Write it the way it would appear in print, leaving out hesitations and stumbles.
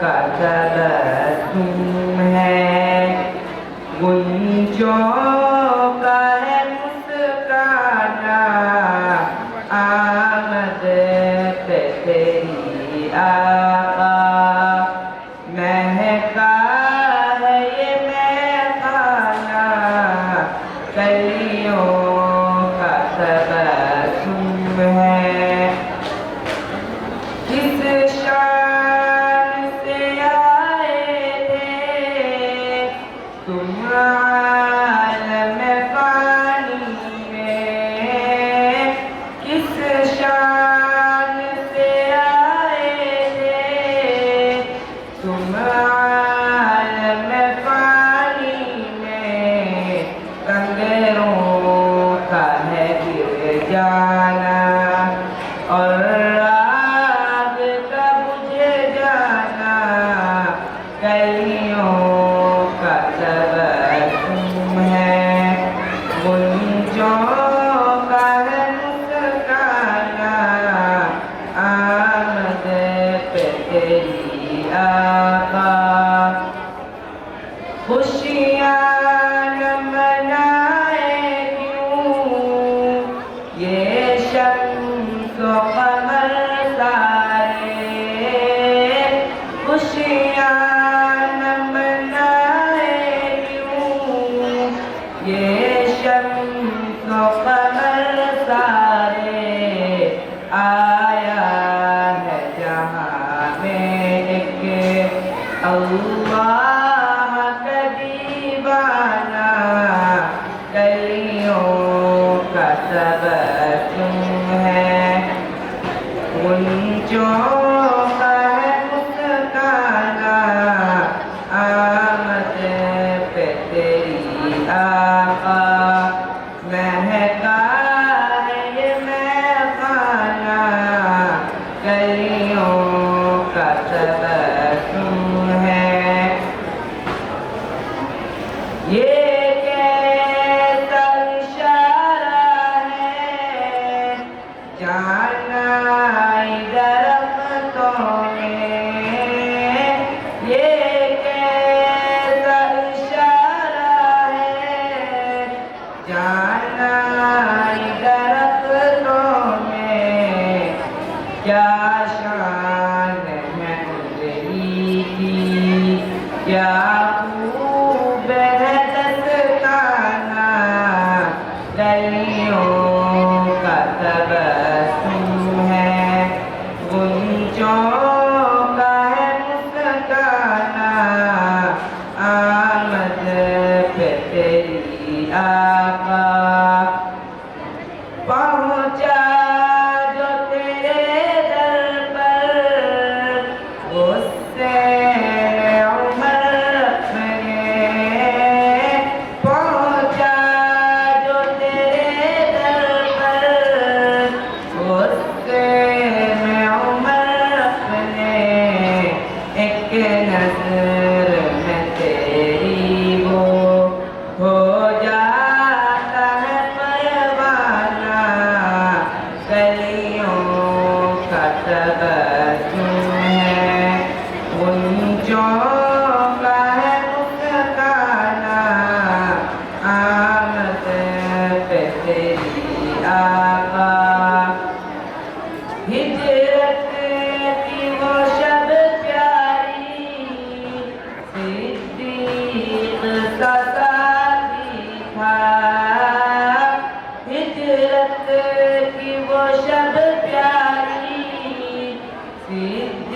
کا تبسم ہے، گنجوں کا ہے مسکرانا، آمد پہ تیری آقا، مہکا ہے یہ میخانہ، کلیوں کا تبسم ہے۔ کس شان سے آئے تھے تم عالم فانی میں، کس شان سے آئے تھے تم عالم فانی میں، کنگروں کا ہے گر جانا اور راگ کا بجھ جانا، کلیوں کا تبسم ہے، گنجوں کا ہے مسکرانا، آمد پہ تیری آقا، خوشیاں نہ منائے کیوں یہ شمس و قمر سارے، خوشیاں نہ منائے کیوں یہ شمس و قمر سارے، آیا ہے جہاں میں ایک اللہ کا دیوانہ، کلیوں کا تبسم ہے، گنجوں کا ہے مسکرانا، آمد پہ تیری آقا، مہکا ہے یہ میخانہ، کلیوں کا تبسم ہے۔ یہ کیسا اشارہ ہے جانا درختوں میں، یہ کیسا اشارہ ہے جانا درختوں میں، کیا شان ہے انجلی کی، کیا خوب ہے دستانہ، کلیوں کا تبسم ہے، گنجوں کا ہے مسکرانا، آمد پہ تیری آقا، پہنچا جو تیرے در پر حسین عمر اپنے، پہنچا جو تیرے در پر حسین عمر اپنے، ایک نظر میں تیری وہ ہو جاتا ہے پروانہ، کلیوں کا تبسم ہے، گنجوں کا ہے مسکرانا، آمد پہ تیری آقا، ہجرت کی وہ شب پیاری، صدیق کا ساتھی تھا، ہجرت کی وہ شب پیاری، صدیق